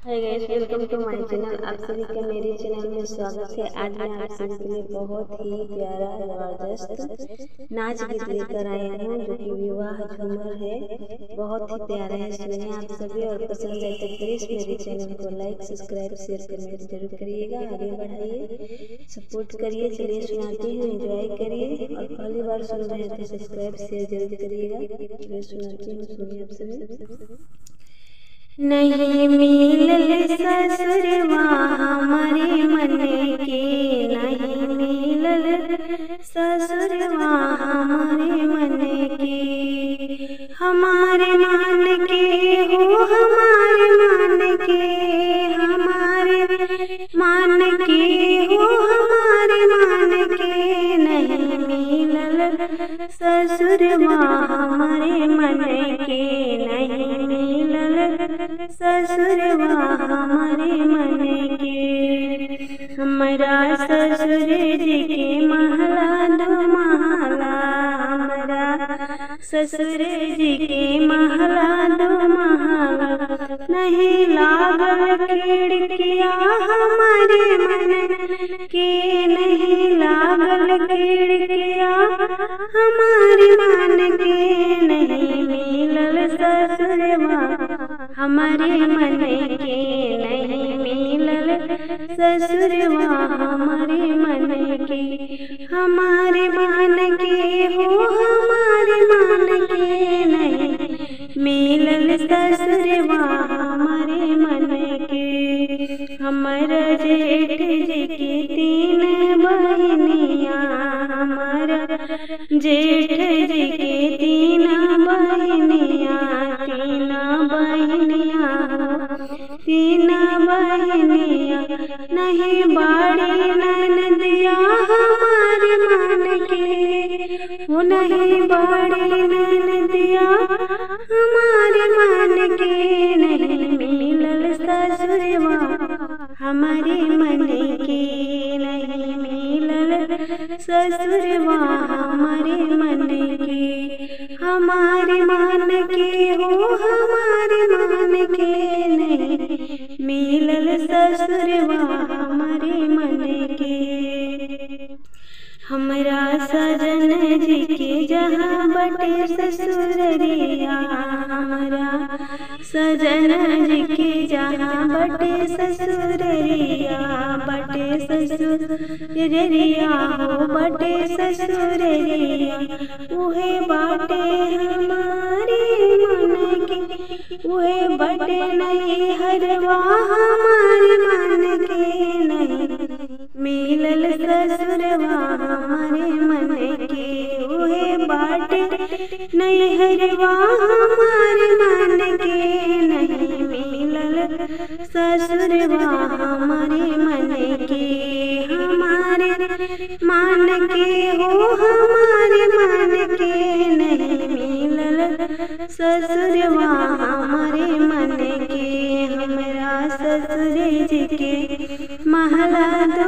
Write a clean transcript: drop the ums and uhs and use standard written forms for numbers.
Hi guys, welcome two माय channel. आप सभी का मेरे चैनल में स्वागत है। आज मैं आप सभी के लिए बहुत ही प्यारा जबरदस्त नाच गीत लेकर आई हूँ, जो कि विवाह झूमर है। बहुत ही प्यारा है, सुनिए आप सभी, और पसंद है तो प्लीज मेरे चैनल को लाइक, सब्सक्राइब, शेयर, कमेंट जरूर करिएगा। आगे बढ़ाइए, सपोर्ट करिए। चलिए सुनाती हूँ, एंजॉय करिए, और पहली बार सुन रहे हैं तो सब्सक्राइब शेयर जरूर करिएगा। चलिए सुनाती हूँ, सुनिए आप सभी। नहीं मिलल ससुरवा हमारे मन के, नहीं मिलल ससुरवा हमारे मन के, हमारे मन के हो, हमारे मन के, हमारे मन के हो, हमारे मन के, नहीं मिलल ससुरवा हमारे मन के, नहीं मिलल ससुरवा हमारे मन के। हमारा ससुर जी के महला दो महला, हमारा ससुर जी के महला दो महला, नहीं लागल खिड़किया हमारे मन के, नहीं लागल खिड़किया हमारे मन के, नहीं मिलल ससुरवा हमारे मन के, नहीं मिलल ससुरवा हमारे मन के, हमारे मन के हो, हमारे मन के, नहीं मिलल ससुरवा हमारे मन के। हमारा जेठ जी की तीन बहनिया, हमारा जेठ जी के तीन बहनिया, तीन बहनिया तीन बहनिया, नहीं बाड़ी ननदिया हमारे मन के, वो नहीं बाड़ी ननदिया हमारे मन के, नहीं मिलल ससुरवा हमारे मन के, नहीं मिलल ससुरवा हमारे मन के, हमारे मन के हो, हमारे मन के, नहीं मिलल ससुरवा हमारे मन के। हमरा सजन जी के जहाँ बटे ससुररिया, हमारा सजन जी के जहाँ बटे ससुररिया, बटे ससुररिया हो, बटे ससुररिया, उहे बाटे हमारे मन के, उहे बटे नहीं हरवा हमारे मन के, नहीं मिलल ससुरवा हमारे मन के, उहे बाटे नहीं हरवा हमारे मन के, नहीं मिलल ससुरवा हमारे मन के, हमारे मन के हो, हमारे मन के, नहीं मिलल ससुरवा हमारे मन के। हमरा ससुर जी के महला दो